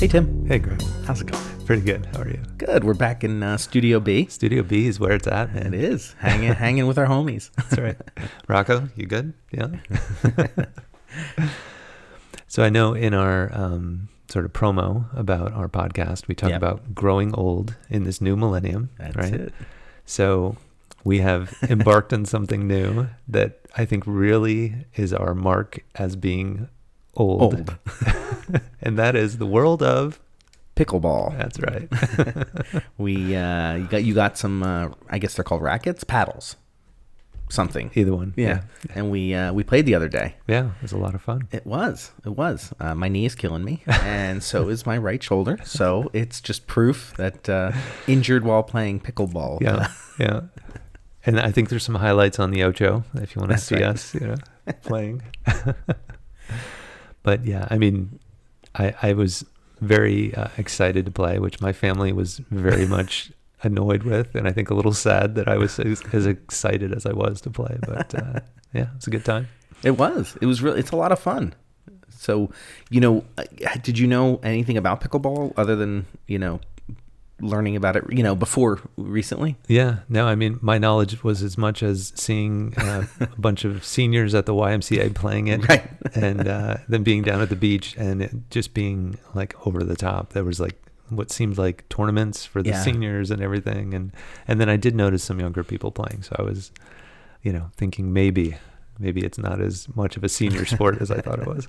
Hey, Tim. Hey, Greg. How's it going? Pretty good. How are you? Good. We're back in Studio B. Studio B is where it's at, man. It is. Hanging with our homies. That's right. Rocco, you good? Yeah. So I know in our sort of promo about our podcast, we talk about growing old in this new millennium. That's right? it. So we have embarked on something new that I think really is our mark as being old. And that is the world of Pickleball. That's right. You got some, I guess they're called rackets, paddles, something. Either one. Yeah. And we played the other day. Yeah, it was a lot of fun. It was. My knee is killing me, and so is my right shoulder. So it's just proof that injured while playing pickleball. Yeah. And I think there's some highlights on the Ocho if you want to see right. us, playing. But yeah, I mean, I was very excited to play, which my family was very much annoyed with, and I think a little sad that I was as excited as I was to play. But yeah, it was a good time. It was. It's a lot of fun. So, did you know anything about pickleball other than, learning about it, before recently? Yeah, no, I mean, my knowledge was as much as seeing a bunch of seniors at the YMCA playing it, right. And then being down at the beach and it just being like over the top. There was like what seemed like tournaments for the seniors and everything. And then I did notice some younger people playing. So I was, thinking maybe it's not as much of a senior sport as I thought it was.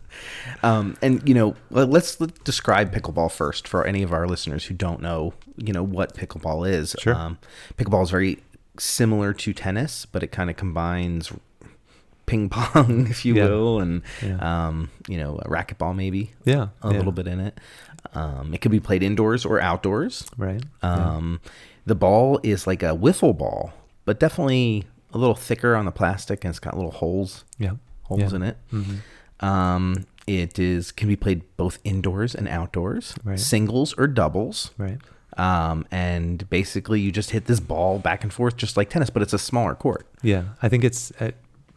Let's describe pickleball first for any of our listeners who don't know, what pickleball is. Sure. Pickleball is very similar to tennis, but it kind of combines ping pong, if you will, and, a racquetball maybe. Yeah. A little bit in it. It can be played indoors or outdoors. Right. The ball is like a wiffle ball, but definitely a little thicker on the plastic, and it's got little holes in it. Mm-hmm. It can be played both indoors and outdoors, right. Singles or doubles. Right. And basically you just hit this ball back and forth just like tennis, but it's a smaller court. Yeah. I think it's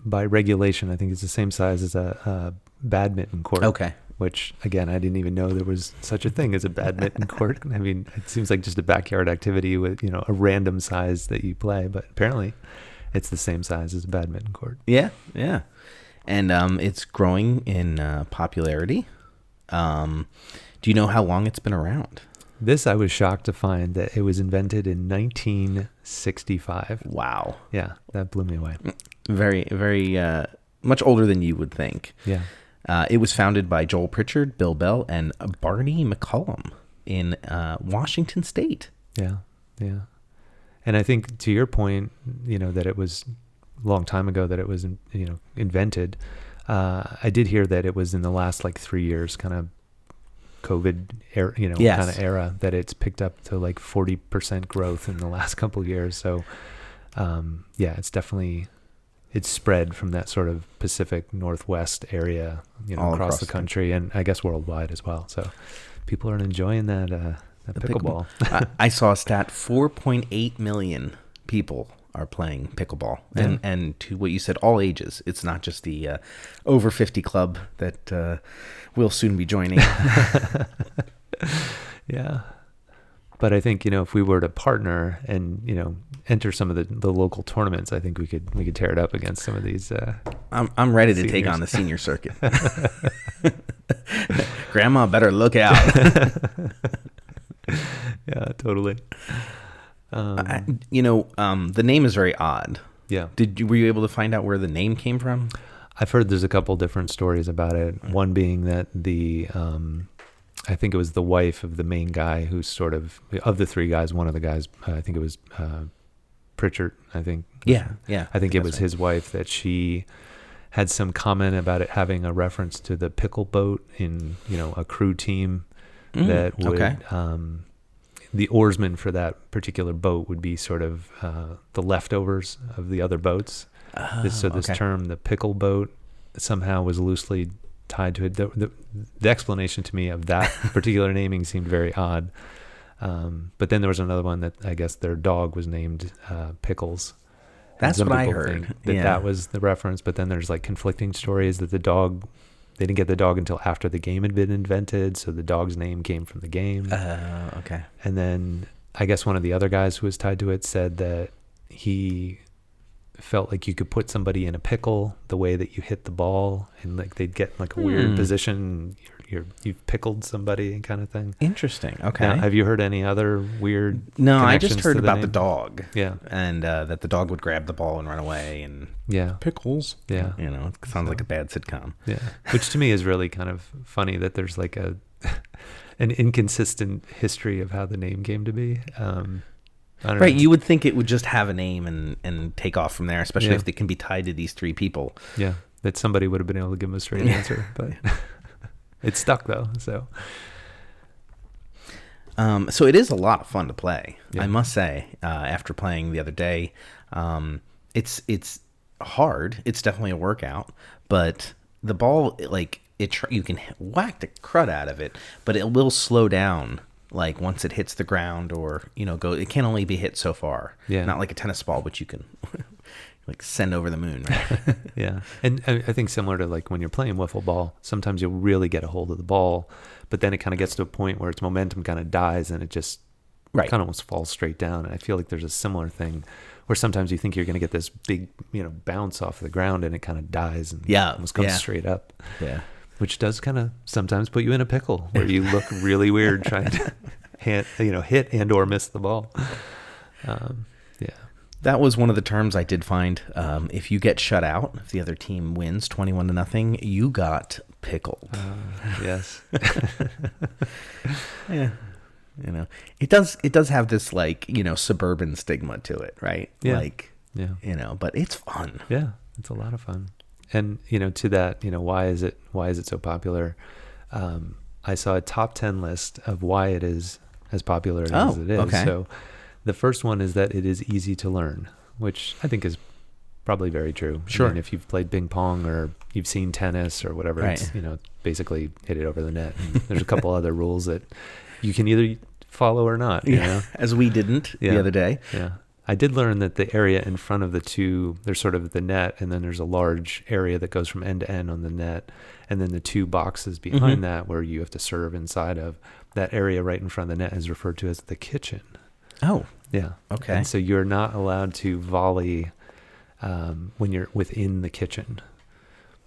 by regulation, I think it's the same size as a badminton court. Okay. Which, again, I didn't even know there was such a thing as a badminton court. I mean, it seems like just a backyard activity with, a random size that you play, but apparently it's the same size as a badminton court. Yeah. And it's growing in popularity. Do you know how long it's been around? This, I was shocked to find that it was invented in 1965. Wow. Yeah, that blew me away. Very, very much older than you would think. Yeah. It was founded by Joel Pritchard, Bill Bell, and Barney McCollum in Washington State. Yeah. And I think to your point, that it was a long time ago that it was, invented. I did hear that it was in the last 3 years, kind of COVID era, kind of era, that it's picked up to 40% growth in the last couple of years. So, it's definitely, it's spread from that sort of Pacific Northwest area, across the country and I guess worldwide as well. So people are enjoying that pickleball. I saw a stat, 4.8 million people are playing pickleball. Yeah. And to what you said, all ages. It's not just the over 50 club that we'll soon be joining. Yeah. But I think, if we were to partner and, enter some of the local tournaments, I think we could tear it up against some of these. I'm ready to take on the senior circuit. Grandma better look out. Yeah, totally. The name is very odd. Yeah. Were you able to find out where the name came from? I've heard there's a couple different stories about it. One being that I think it was the wife of the main guy who sort of the three guys, one of the guys, I think it was Pritchard, I think. Yeah. I think it was his wife, that she had some comment about it having a reference to the pickle boat in, a crew team that would, the oarsman for that particular boat would be sort of the leftovers of the other boats. This term, the pickle boat, somehow was loosely tied to it. The explanation to me of that particular naming seemed very odd. But then there was another one that I guess their dog was named Pickles. That's what I heard. That was the reference, but then there's conflicting stories that the dog they didn't get the dog until after the game had been invented, so the dog's name came from the game. Okay. And then I guess one of the other guys who was tied to it said that he felt like you could put somebody in a pickle the way that you hit the ball, and like they'd get like a weird position. You've pickled somebody kind of thing. Interesting. Okay. Now, have you heard any other weird? No, I just connections heard to about name? the dog. Yeah. And that the dog would grab the ball and run away, and pickles. Yeah. You know, it sounds like a bad sitcom. Yeah. Which to me is really kind of funny that there's like an inconsistent history of how the name came to be. I don't know. You would think it would just have a name and take off from there, especially if they can be tied to these three people. Yeah. That somebody would have been able to give them a straight answer, but it stuck though. So it is a lot of fun to play. Yeah. I must say, after playing the other day, it's hard. It's definitely a workout, but the ball, like you can whack the crud out of it, but it will slow down. Like once it hits the ground, or it can only be hit so far. Yeah. Not like a tennis ball, which you can like send over the moon. Right? Yeah. And I think similar to like when you're playing wiffle ball, sometimes you'll really get a hold of the ball, but then it kind of gets to a point where its momentum kind of dies and it just kind of almost falls straight down. And I feel like there's a similar thing where sometimes you think you're going to get this big, bounce off the ground, and it kind of dies and almost comes straight up. Yeah. Which does kind of sometimes put you in a pickle where you look really weird trying to hit and or miss the ball. That was one of the terms I did find. If you get shut out, if the other team wins 21-0, you got pickled. Yes. Yeah. It does have this like, suburban stigma to it, right? Yeah. Like, yeah. But it's fun. Yeah. It's a lot of fun. And, to that, why is it so popular? I saw a top 10 list of why it is as popular as it is. Okay. So the first one is that it is easy to learn, which I think is probably very true. Sure. I mean, if you've played ping pong or you've seen tennis or whatever, it's, basically hit it over the net. And there's a couple other rules that you can either follow or not, As we didn't the other day. Yeah. I did learn that the area in front of the two, there's sort of the net, and then there's a large area that goes from end to end on the net. And then the two boxes behind that where you have to serve inside of, that area right in front of the net is referred to as the kitchen. Oh. Yeah. Okay. And so you're not allowed to volley when you're within the kitchen.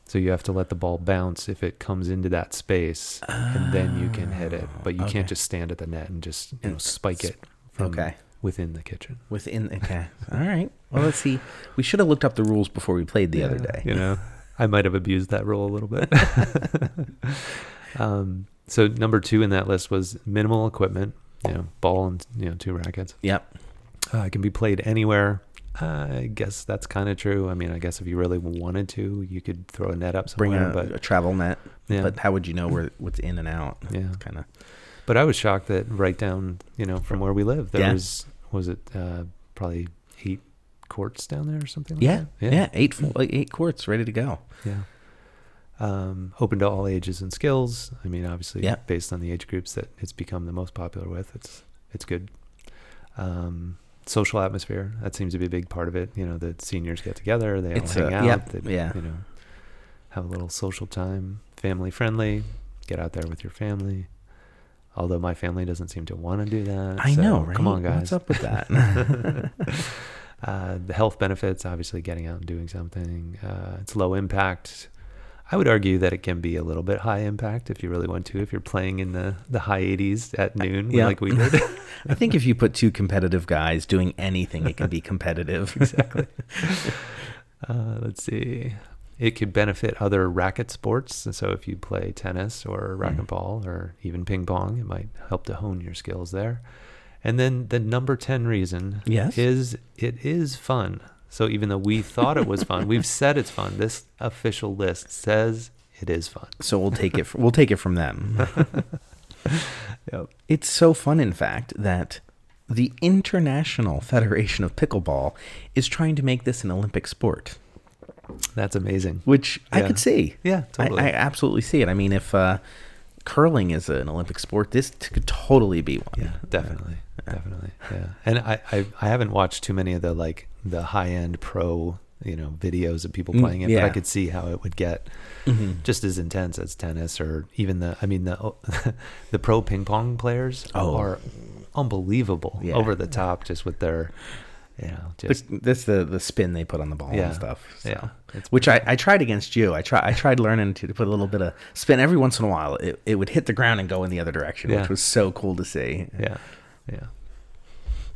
So you have to let the ball bounce if it comes into that space, and then you can hit it. But you can't just stand at the net and just spike it from within the kitchen. Okay. All right. Well, let's see. We should have looked up the rules before we played the other day. I might have abused that rule a little bit. So number 2 in that list was minimal equipment, ball and, 2 rackets. Yep. It can be played anywhere. I guess that's kind of true. I mean, I guess if you really wanted to, you could throw a net up somewhere. Bring a travel net. Yeah. But how would you know what's in and out? Yeah. Kind of. But I was shocked that right down, from where we live, there was it probably 8 courts down there or something like that? Yeah. 8 courts ready to go. Yeah. Open to all ages and skills. I mean, obviously, based on the age groups that it's become the most popular with, it's good. Social atmosphere, that seems to be a big part of it. The seniors get together, they all hang out, they, have a little social time, family friendly, get out there with your family. Although my family doesn't seem to want to do that. I know, right? Come on, guys. What's up with that? The health benefits, obviously getting out and doing something. It's low impact. I would argue that it can be a little bit high impact if you really want to, if you're playing in the high 80s at noon like we did. I think if you put 2 competitive guys doing anything, it can be competitive. Exactly. Let's see. It could benefit other racket sports. And so if you play tennis or racquetball or even ping pong, it might help to hone your skills there. And then the number 10 reason is it is fun. So even though we thought it was fun, we've said it's fun. This official list says it is fun. So we'll take it from them. Yep. It's so fun, in fact, that the International Federation of Pickleball is trying to make this an Olympic sport. That's amazing. Which I could see. Yeah, totally. I absolutely see it. I mean, if curling is an Olympic sport, this could totally be one. Yeah, definitely. Definitely. Yeah. And I haven't watched too many of the high-end pro videos of people playing it, but yeah. I could see how it would get just as intense as tennis, or even the pro ping pong players are unbelievable, over the top, just with their, that's the spin they put on the ball and stuff. So. Yeah. Which I tried against you. I tried learning to put a little bit of spin every once in a while. It would hit the ground and go in the other direction, which was so cool to see. Yeah.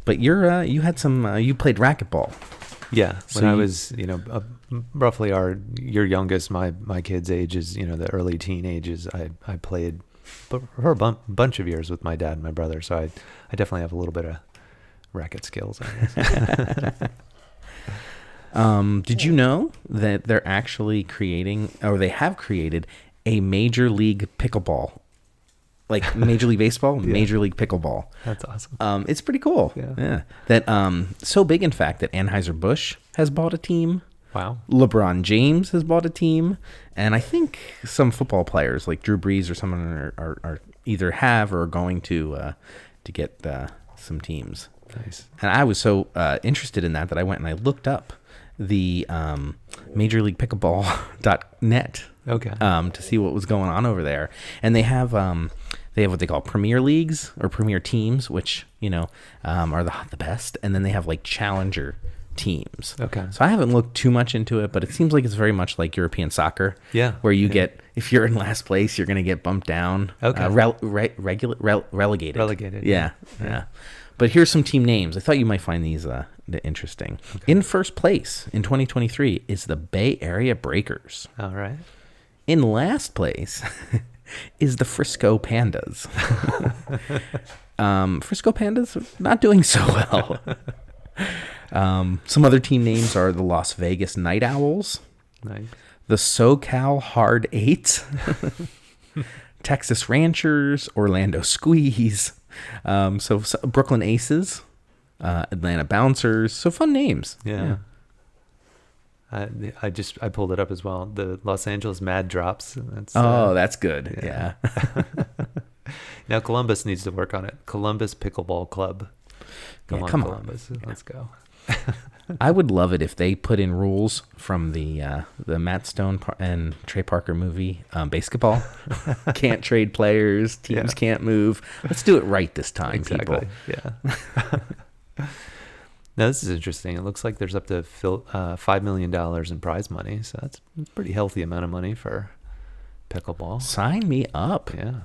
But you had some you played racquetball. Yeah, when I was roughly your youngest, my kid's age is the early teen ages. I played for a bunch of years with my dad and my brother, so I definitely have a little bit of racket skills, I guess. Did you know that they're actually creating, or they have created, a Major League Pickleball? Like Major League Baseball, Major League Pickleball. That's awesome. It's pretty cool. Yeah. That so big, in fact, that Anheuser-Busch has bought a team. Wow. LeBron James has bought a team, and I think some football players like Drew Brees or someone are either have or are going to get some teams. Nice. And I was so interested in that I went and I looked up the Major League Pickleball.net to see what was going on over there. And they have what they call Premier Leagues or Premier Teams, which are the best. And then they have like Challenger teams. Okay. So I haven't looked too much into it, but it seems like it's very much like European soccer. Yeah. Where you get, if you're in last place, you're going to get bumped down. Okay. Relegated. Relegated. Yeah. But here's some team names. I thought you might find these interesting. Okay. In first place in 2023 is the Bay Area Breakers. All right. In last place is the Frisco Pandas. Frisco Pandas not doing so well. Some other team names are the Las Vegas Night Owls. Nice. The SoCal Hard Eights. Texas Ranchers, Orlando Squeeze. So Brooklyn Aces, Atlanta Bouncers. So fun names. Yeah. I pulled it up as well. The Los Angeles Mad Drops. That's good. Yeah. Now Columbus needs to work on it. Columbus Pickleball Club. Come on, Columbus. Let's go. I would love it if they put in rules from the Matt Stone and Trey Parker movie, Basketball. Can't trade players. Teams can't move. Let's do it right this time, people. Yeah. Now, this is interesting. It looks like there's up to $5 million in prize money. So that's a pretty healthy amount of money for pickleball. Sign me up. Yeah.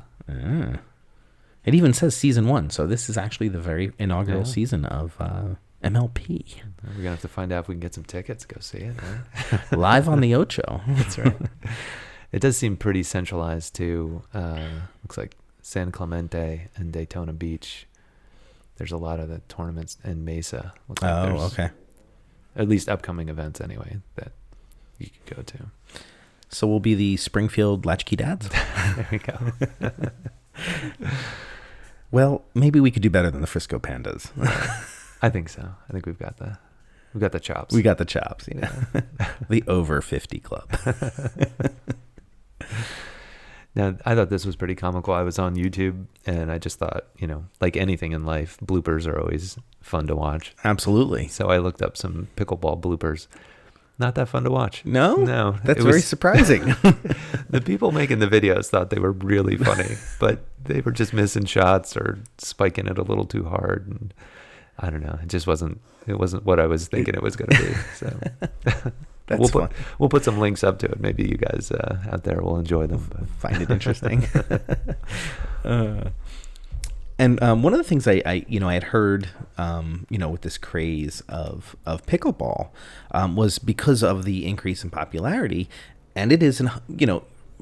It even says season 1. So this is actually the very inaugural season of MLP. We're going to have to find out if we can get some tickets. Go see it. Right? Live on the Ocho. That's right. It does seem pretty centralized to, looks like San Clemente and Daytona Beach. There's a lot of the tournaments in Mesa. Looks like okay. At least upcoming events anyway that you could go to. So we'll be the Springfield Latch-Key Dads? There we go. Well, maybe we could do better than the Frisco Pandas. I think so. I think we've got the chops. We got the chops, The over 50 club. Now, I thought this was pretty comical. I was on YouTube and I just thought, like anything in life, bloopers are always fun to watch. Absolutely. So I looked up some pickleball bloopers. Not that fun to watch. No. That's very surprising. The people making the videos thought they were really funny, but they were just missing shots or spiking it a little too hard. And I don't know. It wasn't what I was thinking it was going to be. So we'll put some links up to it. Maybe you guys out there will enjoy them. But. Find it interesting. And one of the things I had heard, with this craze of pickleball, was because of the increase in popularity, and it is,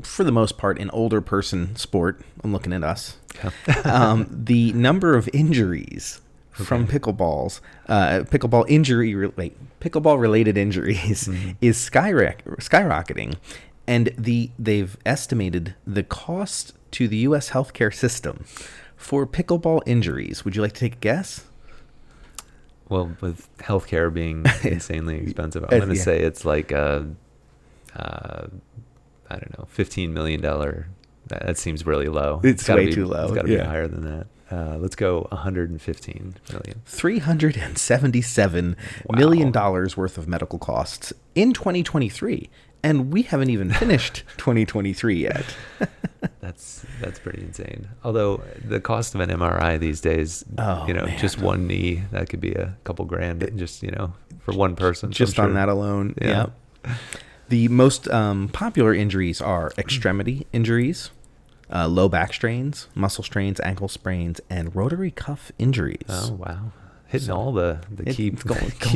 for the most part, an older person sport. I'm looking at us. Yeah. The number of injuries from pickleball related injuries is skyrocketing, and they've estimated the cost to the U.S. healthcare system for pickleball injuries. Would you like to take a guess? Well, with healthcare being insanely expensive, I'm going to say it's like I don't know, $15 million. That seems really low. It's way too low. It's got to be higher than that. Let's go 115 million. $377 million worth of medical costs in 2023. And we haven't even finished 2023 yet. That's pretty insane. Although the cost of an MRI these days, just one knee, that could be a couple grand just, for one person. Just on that alone. Yeah. The most popular injuries are extremity injuries, low back strains, muscle strains, ankle sprains, and rotary cuff injuries. Oh, wow. Hitting all the key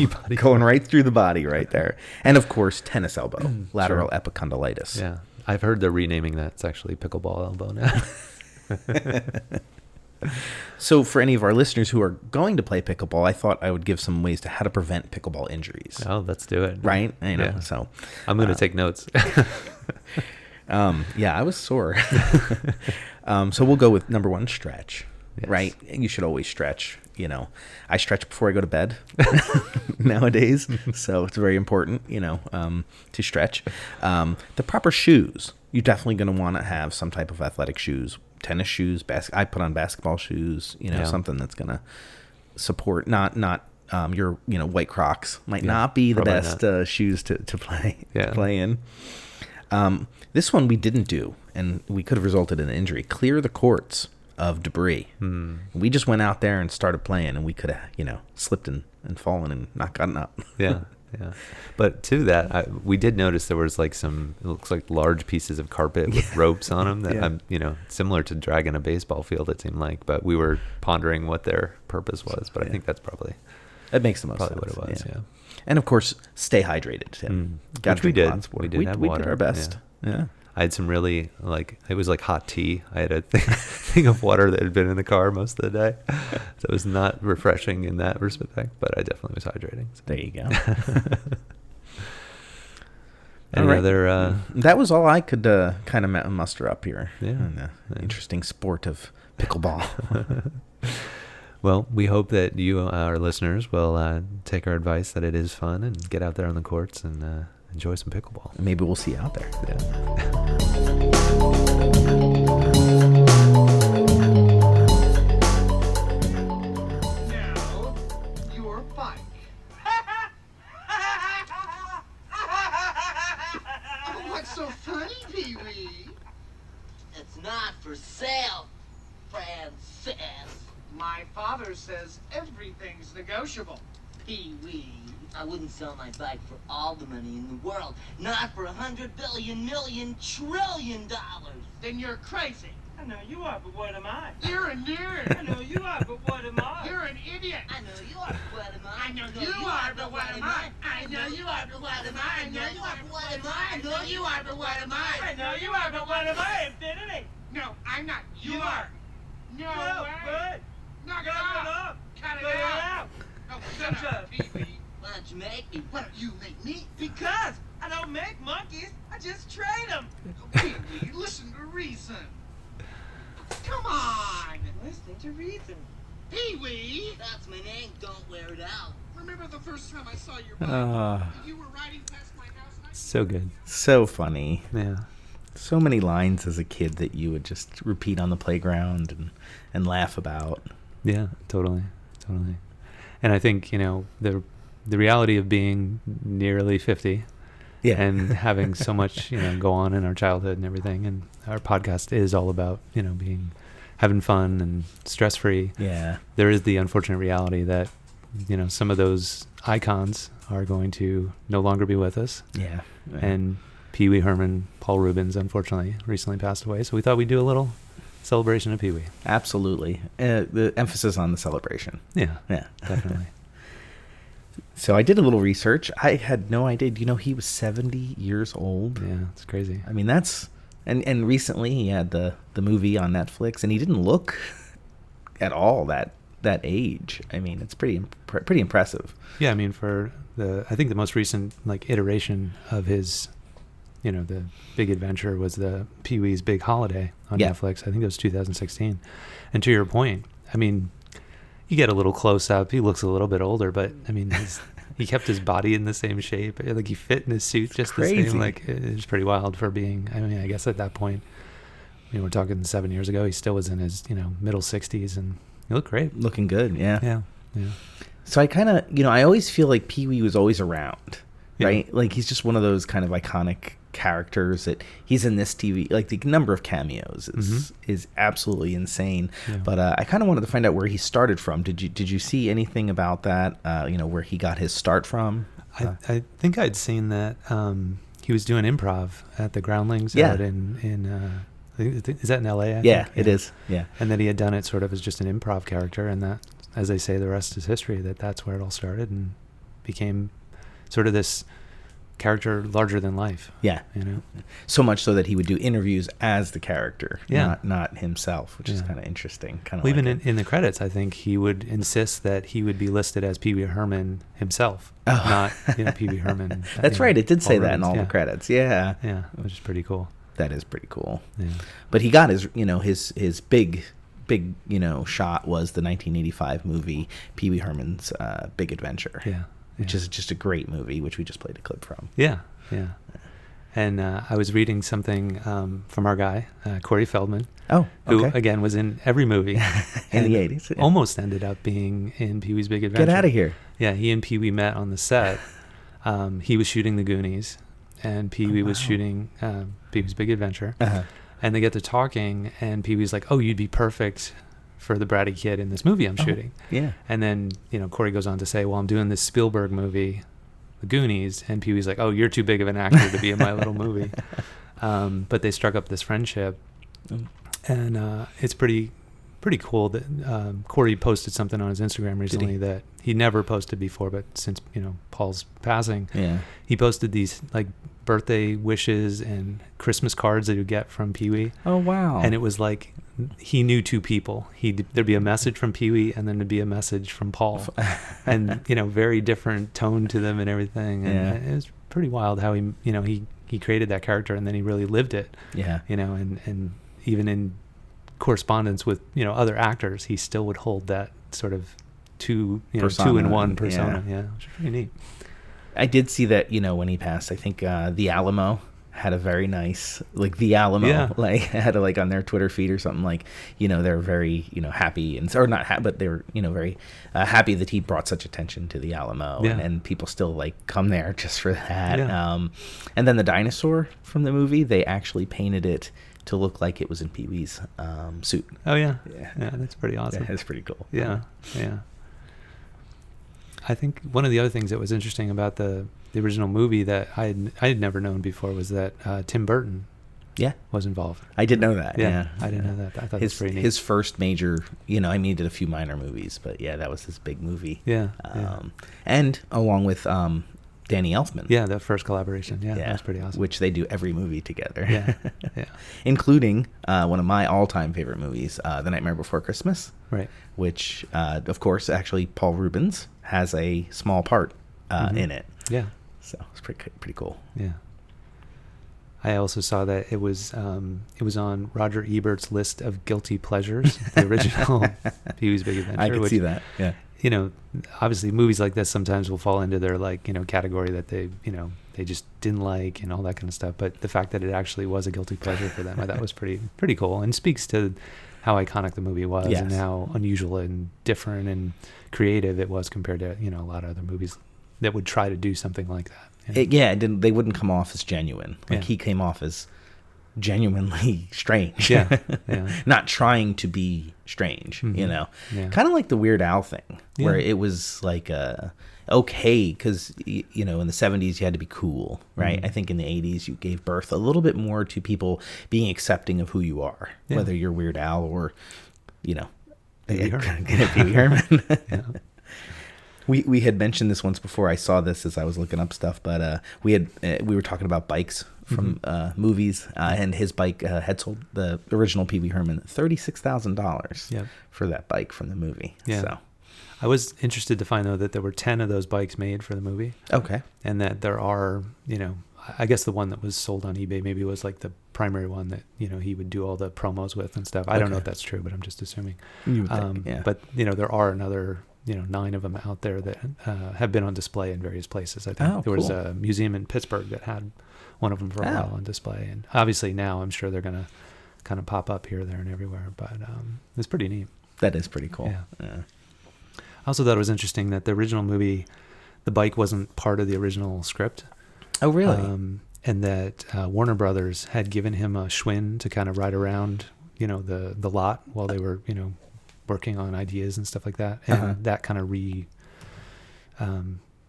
body. Going right through the body right there. And, of course, tennis elbow, lateral epicondylitis. Yeah. I've heard they're renaming that. It's actually pickleball elbow now. So for any of our listeners who are going to play pickleball, I thought I would give some ways to how to prevent pickleball injuries. Oh, let's do it. Right? I know. Yeah. So I'm going to take notes. I was sore. So we'll go with number one, stretch. Yes. Right? You should always stretch. I stretch before I go to bed nowadays. So it's very important, to stretch. The proper shoes. You're definitely going to want to have some type of athletic shoes, tennis shoes. I put on basketball shoes, something that's going to support, not your, white Crocs might not be the best shoes to play in. This one we didn't do, and we could have resulted in an injury. Clear the courts of debris. We just went out there and started playing, and we could have, slipped and fallen and not gotten up. Yeah. But to that, we did notice there was it looks like large pieces of carpet with ropes on them that similar to dragging a baseball field, it seemed like, but we were pondering what their purpose was, but I think that's probably... It makes the most sense. What it was, yeah. And of course, stay hydrated, Tim. Which we did. We did have water. We did our best. Yeah. I had some really, it was like hot tea. I had a thing of water that had been in the car most of the day. So it was not refreshing in that respect, but I definitely was hydrating. So. There you go. That was all I could kind of muster up here. Yeah. In the interesting sport of pickleball. Well, we hope that you, our listeners, will take our advice that it is fun and get out there on the courts and enjoy some pickleball. Maybe we'll see you out there. Yeah. Now, you're fine. What's so funny, Pee-wee? It's not for sale, Francis. My father says everything's negotiable. Pee-wee, I wouldn't sell my bike for all the money in the world. Not for $100 billion, million, trillion dollars. Then you're crazy. I know you are, but what am I? You're a nerd. I know you are, but what am I? You're an idiot. I know you are, but what am I? I know you are, but what am I? I know you are, but what am I? I know you are, but what am I? I know you are, but what am I? I know you are, but what am I? Infinity. No, I'm not. You You are. No way. What? Knock it Knock it off. off. Cut it Cut it out. out. Oh, Shut shut up, up. Pee-wee. Why don't you make me? Why don't you make me? Because I don't make monkeys. I just trade them. Pee-wee, listen to reason. Come on. Listening to reason. Pee-wee. That's my name. Don't wear it out. Remember the first time I saw your bike? You were riding past my house and I So good. So funny. Yeah. So many lines as a kid that you would just repeat on the playground and laugh about. Yeah, totally. And I think, the reality of being nearly 50 and having so much, go on in our childhood and everything. And our podcast is all about, having fun and stress-free. Yeah. There is the unfortunate reality that, some of those icons are going to no longer be with us. Yeah. And Pee Wee Herman, Paul Reubens, unfortunately, recently passed away. So we thought we'd do a little celebration of Pee Wee. Absolutely. The emphasis on the celebration. Yeah. Yeah. Definitely. So I did a little research. I had no idea. Do you know he was 70 years old? Yeah, it's crazy. I mean, that's... And recently he had the movie on Netflix, and he didn't look at all that age. I mean, it's pretty impressive. Yeah, I mean, I think the most recent iteration of his, the big adventure was the Pee Wee's Big Holiday on Netflix. I think it was 2016. And to your point, I mean, you get a little close up. He looks a little bit older, but I mean, he kept his body in the same shape. He fit in his suit just the same. It was pretty wild for being. I mean, I guess at that point, we're talking 7 years ago. He still was in his, middle 60s, and he looked great. Looking good, yeah. Yeah. So I kind of, I always feel like Pee-wee was always around, right? Yeah. Like he's just one of those kind of iconic characters that he's in this TV. Like the number of cameos is absolutely insane. Yeah. But I kind of wanted to find out where he started from. Did you see anything about that? Where he got his start from? I think I'd seen that he was doing improv at the Groundlings Yeah. out in is that in LA? Yeah, think? it is. Yeah. And that he had done it sort of as just an improv character, and that, as they say, the rest is history. That's where it all started and became sort of this character larger than life. Yeah. So much so that he would do interviews as the character, not himself, which is kind of interesting. Kind of even in the credits, I think he would insist that he would be listed as Pee Wee Herman himself, not Pee Wee Herman. That's right. It did Paul say that Reubens, in all the credits. Yeah. Yeah, which is pretty cool. That is pretty cool. Yeah. But he got his big shot was the 1985 movie Pee Wee Herman's Big Adventure. Yeah. Which is just a great movie, which we just played a clip from. Yeah. And I was reading something from our guy, Corey Feldman. Oh, okay. Who, again, was in every movie. in the 80s. Yeah. Almost ended up being in Pee-wee's Big Adventure. Get out of here. Yeah, he and Pee-wee met on the set. He was shooting The Goonies, and Pee-wee was shooting Pee-wee's Big Adventure. Uh-huh. And they get to talking, and Pee-wee's like, oh, you'd be perfect for the bratty kid in this movie I'm shooting. Yeah. And then, Corey goes on to say, well, I'm doing this Spielberg movie, The Goonies, and Pee-wee's like, oh, you're too big of an actor to be in my little movie. But they struck up this friendship, and it's pretty cool that Corey posted something on his Instagram recently that he never posted before, but since Paul's passing, he posted these like birthday wishes and Christmas cards that you get from Pee-wee. Oh wow! And it was like he knew two people. There'd be a message from Pee-wee, and then there'd be a message from Paul, and very different tone to them and everything. And it was pretty wild how he created that character, and then he really lived it. Yeah, and even in correspondence with other actors, he still would hold that sort of two in one persona. Which is pretty neat. I did see that when he passed, I think the Alamo had a very nice had on their Twitter feed or something, like they're very happy or not happy, but they were very happy that he brought such attention to the Alamo, and people still come there just for that. And then the dinosaur from the movie, they actually painted it to look like it was in Pee-wee's suit. Oh yeah, that's pretty awesome. Yeah, it's pretty cool. Yeah. I think one of the other things that was interesting about the original movie that I had never known before was that Tim Burton was involved. I did know that. Yeah. I didn't know that. I thought it was pretty neat. His first major, he did a few minor movies, but that was his big movie. And along with Danny Elfman. Yeah, that first collaboration. Yeah, that was pretty awesome. Which they do every movie together. Yeah. Including one of my all-time favorite movies, The Nightmare Before Christmas. Right. Which, of course, actually Paul Reubens has a small part in it. Yeah. So it's pretty cool. Yeah. I also saw that it was on Roger Ebert's list of guilty pleasures, the original Pee-wee's Big Adventure. I could see that. Yeah. Obviously movies like this sometimes will fall into their category that they just didn't like and all that kind of stuff. But the fact that it actually was a guilty pleasure for them, I thought was pretty cool, and speaks to how iconic the movie was and how unusual and different and creative it was compared to a lot of other movies that would try to do something like that. They wouldn't come off as genuine. He came off as genuinely strange. Not trying to be strange. Kind of like the Weird Al thing, where it was like okay, because in the 70s you had to be cool, right? I think in the 80s you gave birth a little bit more to people being accepting of who you are, whether you're Weird Al or Pee Wee Herman. We had mentioned this once before. I saw this as I was looking up stuff, but we were talking about bikes from movies, and his bike had sold, the original Pee Wee Herman, $36,000 for that bike from the movie. So I was interested to find, though, that there were 10 of those bikes made for the movie. Okay. And that there are, I guess the one that was sold on eBay maybe was like the primary one that, he would do all the promos with and stuff. I don't know if that's true, but I'm just assuming. You would think, But, there are another 9 of them out there that have been on display in various places. I think there was a museum in Pittsburgh that had one of them for a while on display, and obviously now I'm sure they're going to kind of pop up here, there, and everywhere. But it's pretty neat. That is pretty cool. Yeah. I also thought it was interesting that the original movie, the bike wasn't part of the original script. Oh, really? And that Warner Brothers had given him a Schwinn to kind of ride around, the lot while they were, working on ideas and stuff like that. And that kind of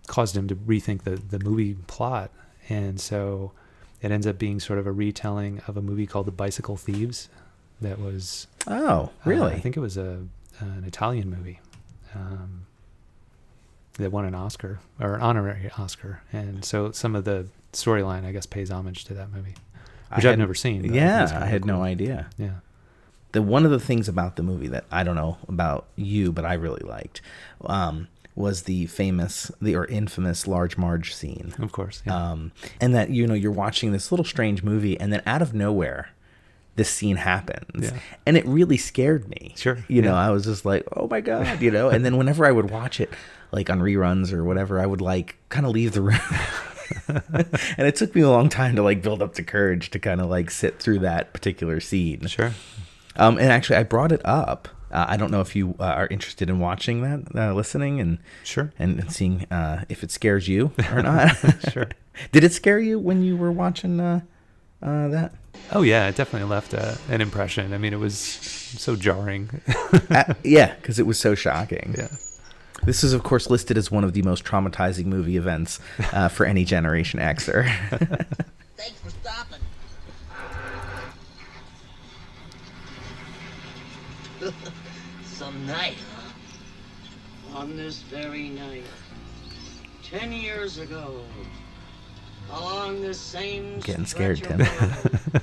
caused him to rethink the movie plot. And so it ends up being sort of a retelling of a movie called The Bicycle Thieves that was... Oh, really? I think it was an Italian movie that won an Oscar, or an honorary Oscar. And so some of the storyline, I guess, pays homage to that movie, which I've never seen. But I had no idea. Yeah. One of the things about the movie that I don't know about you, but I really liked, was the infamous Large Marge scene. Of course. Yeah. And that, you're watching this little strange movie, and then out of nowhere, this scene happens. Yeah. And it really scared me. Sure. I was just like, oh my God, and then whenever I would watch it, like on reruns or whatever, I would like kind of leave the room. And it took me a long time to like build up the courage to kind of like sit through that particular scene. Sure. And actually, I brought it up. I don't know if you are interested in watching that, listening, and sure, and seeing if it scares you or not. Sure. Did it scare you when you were watching that? Oh yeah, it definitely left an impression. I mean, it was so jarring. Yeah, because it was so shocking. Yeah. This is, of course, listed as one of the most traumatizing movie events for any Generation Xer. Thanks for stopping. Some night, huh? On this very night, 10 years ago, along this same Getting scared, stretch Tim. of road,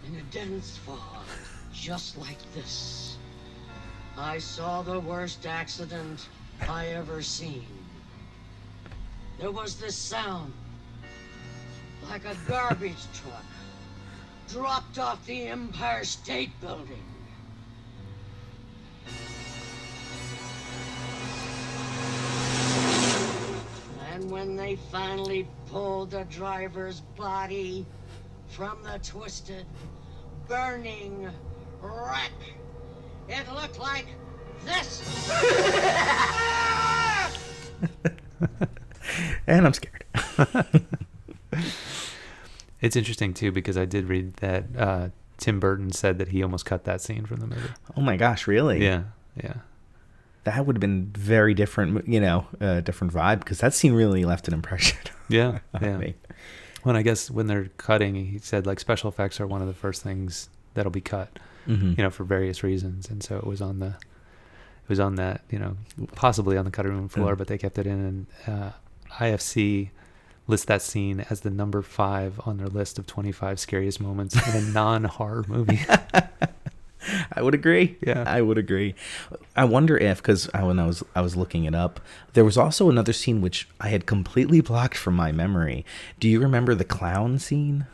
in a dense fog, just like this, I saw the worst accident I ever seen. There was this sound, like a garbage truck dropped off the Empire State Building. And when they finally pulled the driver's body from the twisted, burning wreck, it looked like this. And I'm scared. It's interesting too, because I did read that Tim Burton said that he almost cut that scene from the movie. Oh my gosh, really? Yeah. That would have been very different, different vibe, because that scene really left an impression. Yeah. on me. When I guess when they're cutting, he said like special effects are one of the first things that'll be cut, for various reasons. And so it was on that, possibly on the cutting room floor, but they kept it in. And IFC lists that scene as the number 5 on their list of 25 scariest moments in a non-horror movie. I would agree. Yeah, I would agree. I wonder if, because when I was looking it up, there was also another scene which I had completely blocked from my memory. Do you remember the clown scene?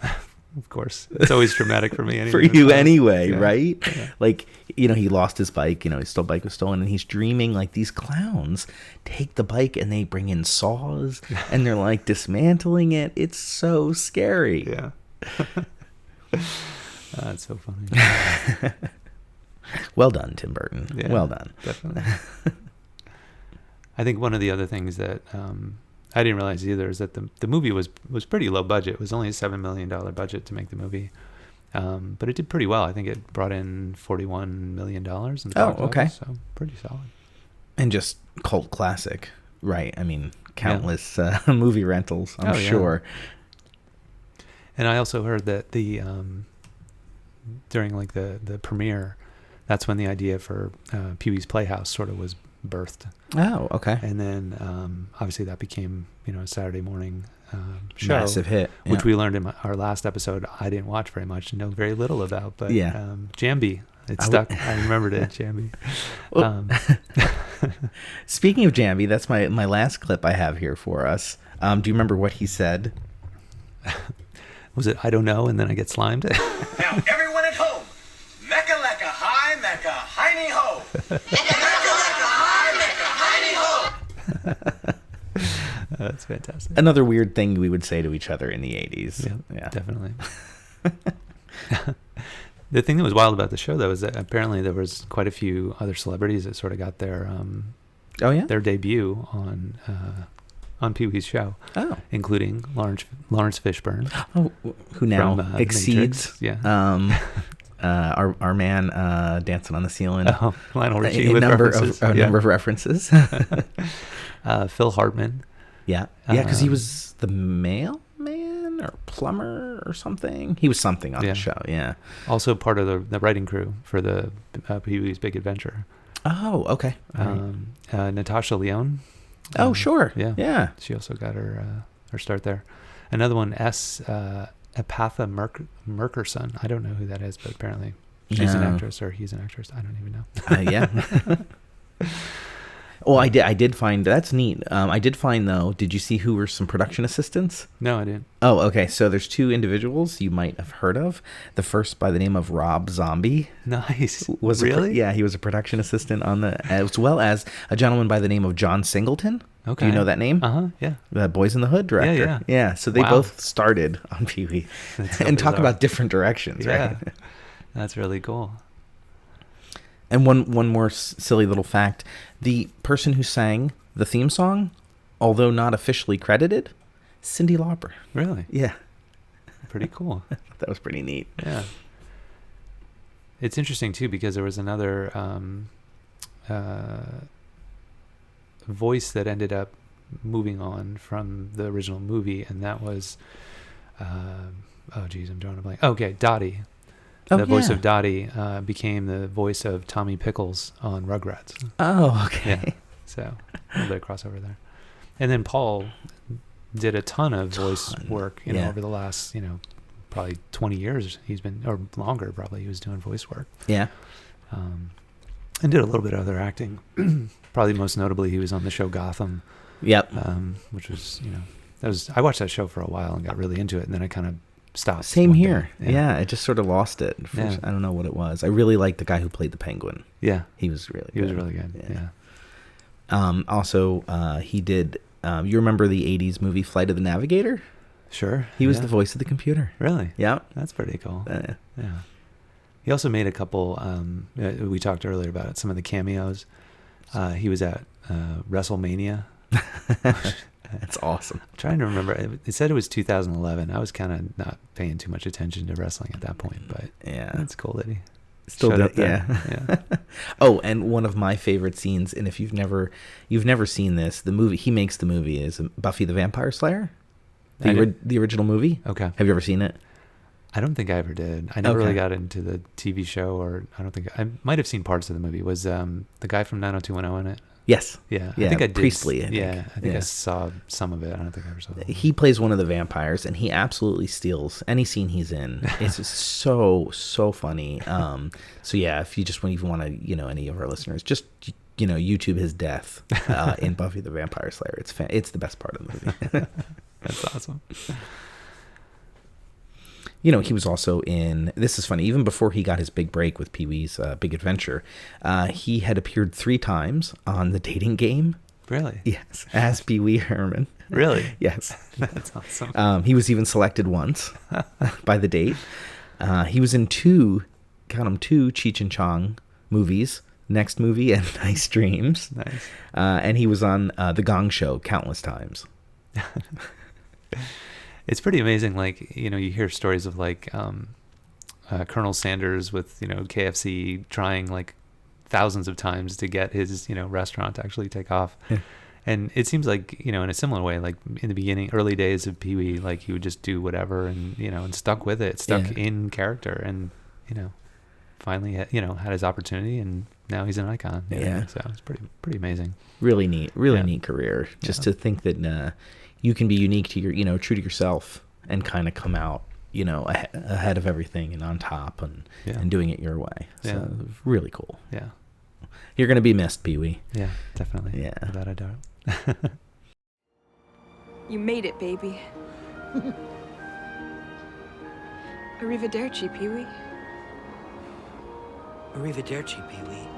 Of course, it's always traumatic for me. Anyway. For you anyway, yeah. Right? Yeah. Like, he lost his bike. His bike was stolen, and he's dreaming like these clowns take the bike and they bring in saws and they're like dismantling it. It's so scary. Yeah. That's so funny. Well done, Tim Burton. Yeah, well done. Definitely. I think one of the other things that I didn't realize either is that the movie was pretty low budget. It was only a $7 million budget to make the movie. But it did pretty well. I think it brought in $41 million. In okay. So pretty solid. And just cult classic, right? I mean, countless movie rentals, I'm sure. And I also heard that during like the premiere, that's when the idea for Pee-wee's Playhouse sort of was birthed. Oh, okay. And then obviously that became a Saturday morning show, massive hit, which we learned in our last episode. I didn't watch very much and know very little about, but Jambi, it stuck. I remembered it, Jambi. Speaking of Jambi, that's my last clip I have here for us. Do you remember what he said? Was it I don't know, and then I get slimed? Now everyone at home, mecca lecca hi, mecca hiney ho. Mecca lecca hi, mecca hiney ho. That's fantastic. Another weird thing we would say to each other in the 80s. Yeah, definitely. The thing that was wild about the show, though, is that apparently there was quite a few other celebrities that sort of got their Oh yeah. their debut on Pee-wee's show. Oh. Including Lawrence Fishburne. Oh, who now from, exceeds Matrix. Yeah. Our man dancing on the ceiling. Oh, Lionel Richie a with number references. of number of references. Phil Hartman. Yeah, because he was the mailman or plumber or something. He was something on the show. Yeah. Also part of the writing crew for the Pee-wee's Big Adventure. Oh, okay. Natasha Lyonne. Oh, sure. Yeah. Yeah. She also got her start there. Another one, Epatha Merkerson. I don't know who that is, but apparently she's an actress, or he's an actress. I don't even know. Yeah. Well, I did find that's neat. I did find though. Did you see who were some production assistants? No, I didn't. Oh, okay. So there's two individuals you might have heard of. The first by the name of Rob Zombie. Nice. Was really? Yeah, he was a production assistant on as well as a gentleman by the name of John Singleton. Okay. Do you know that name? Yeah. The Boys in the Hood director. Yeah. So they both started on Pee-wee and talk about different directions, right? That's really cool. And one more silly little fact. The person who sang the theme song, although not officially credited, Cyndi Lauper. Really? Yeah. Pretty cool. That was pretty neat. Yeah. It's interesting, too, because there was another voice that ended up moving on from the original movie, and that was, I'm drawing a blank. Okay, Dottie. The voice of Dottie became the voice of Tommy Pickles on Rugrats. Oh, okay. Yeah. So a little bit of crossover there. And then Paul did a ton of voice work, over the last, probably 20 years he's been, or longer probably, he was doing voice work. Yeah. And did a little bit of other acting. Probably most notably he was on the show Gotham. Yep. Which was, I watched that show for a while and got really into it, and then I kind of stopped. Same here. Yeah, I just sort of lost it. I don't know what it was. I really liked the guy who played the Penguin. Yeah. He was really good. He was really good. Yeah. Also, he did, you remember the 80s movie Flight of the Navigator? Sure. He was the voice of the computer. Really? Yeah. That's pretty cool. Yeah. He also made a couple, we talked earlier about it, some of the cameos. He was at WrestleMania. That's awesome. I'm trying to remember. It said it was 2011. I was kind of not paying too much attention to wrestling at that point, but it's cool that he still showed did, up there. Yeah. Oh, and one of my favorite scenes, and if you've never seen this, the movie he makes the movie is Buffy the Vampire Slayer, the original movie. Okay. Have you ever seen it? I don't think I ever did. I never really got into the TV show, or I don't think I might have seen parts of the movie. Was the guy from 90210 in it? Yes. Yeah. I think I did. Priestley. I think I saw some of it. I don't think I ever saw it. He plays one of the vampires, and he absolutely steals any scene he's in. It's just so funny. So yeah, if you just even want to, any of our listeners, just YouTube his death in Buffy the Vampire Slayer. It's the best part of the movie. That's awesome. He was also in, this is funny, even before he got his big break with Pee-wee's Big Adventure, he had appeared 3 times on The Dating Game. Really? Yes, as Pee-wee Herman. Really? Yes. That's awesome. He was even selected once by The Date. He was in 2 Cheech and Chong movies, Next Movie and Nice Dreams. Nice. And he was on The Gong Show countless times. It's pretty amazing, you hear stories of Colonel Sanders with, KFC trying thousands of times to get his, restaurant to actually take off. Yeah. And it seems like, in a similar way, in the beginning, early days of Pee-wee, he would just do whatever and, and stuck with it, in character, and, finally, had his opportunity, and now he's an icon. So it's pretty amazing. Really neat career. Just to think that, you can be unique to your, true to yourself, and kind of come out, ahead of everything and on top, and doing it your way. So really cool. Yeah. You're going to be missed, Pee-wee. Yeah, definitely. Yeah. Without a doubt. You made it, baby. Arrivederci, Pee-wee. Arrivederci, Pee-wee.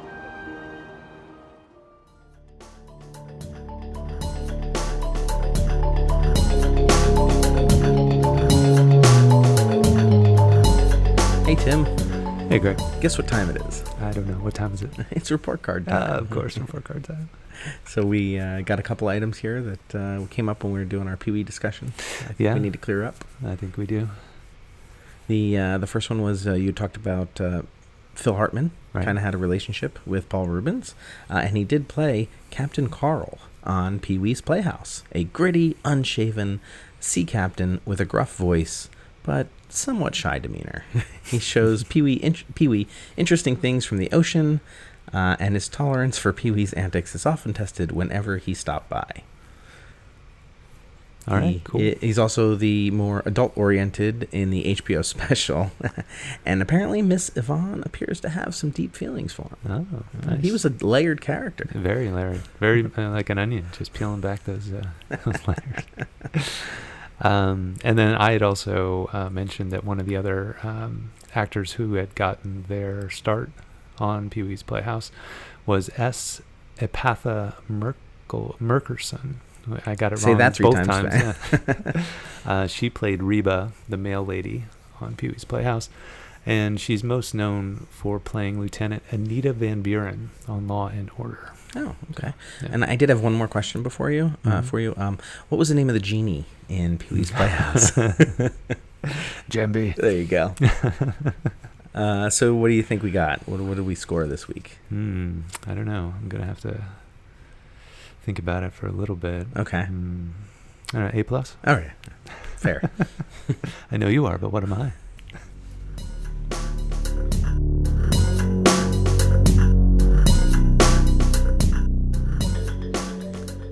Hey, Tim. Hey, Greg. Guess what time it is? I don't know. What time is it? It's report card time. Of course, report card time. So we got a couple items here that came up when we were doing our Pee-wee discussion. I think we need to clear up. I think we do. The first one was you talked about Phil Hartman. Right. Kind of had a relationship with Paul Reubens, and he did play Captain Carl on Pee-wee's Playhouse, a gritty, unshaven sea captain with a gruff voice, but somewhat shy demeanor. He shows Pee-wee interesting things from the ocean, and his tolerance for Pee-wee's antics is often tested whenever he stopped by. All right, cool. He's also the more adult-oriented in the HBO special, and apparently Miss Yvonne appears to have some deep feelings for him. Oh, nice. He was a layered character. Very layered. Very like an onion, just peeling back those layers. And then I had also mentioned that one of the other actors who had gotten their start on Pee-wee's Playhouse was S. Epatha Merkerson. I got it Say wrong that 3 both times. Yeah. She played Reba, the mail lady, on Pee-wee's Playhouse, and she's most known for playing Lieutenant Anita Van Buren on Law and Order. Oh, okay. Yeah. And I did have one more question before you. For you, what was the name of the genie in Pee-wee's Playhouse? Jambi. There you go. So what do you think we got? What did we score this week? I don't know. I'm gonna have to think about it for a little bit. Okay. I don't know, A+. All right. Fair. I know you are, but what am I?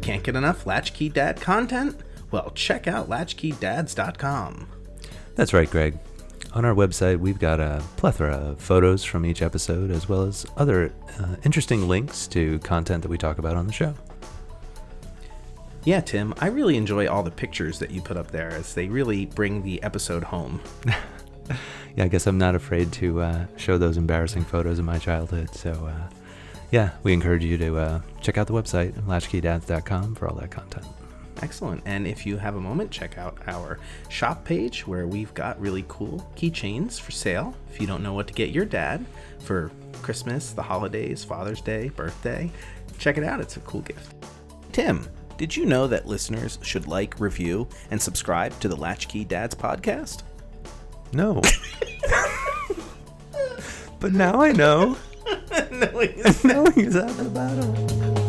Can't get enough Latch-Key Dad content? Well, check out latchkeydads.com. That's right, Greg. On our website, we've got a plethora of photos from each episode, as well as other interesting links to content that we talk about on the show. Yeah, Tim, I really enjoy all the pictures that you put up there as they really bring the episode home. Yeah, I guess I'm not afraid to show those embarrassing photos of my childhood. So, yeah, we encourage you to check out the website, latchkeydads.com, for all that content. Excellent. And if you have a moment, check out our shop page where we've got really cool keychains for sale. If you don't know what to get your dad for Christmas, the holidays, Father's Day, birthday, check it out. It's a cool gift. Tim, did you know that listeners should like, review, and subscribe to the Latch-Key Dads podcast? No. But now I know. No, Knowing is half the battle.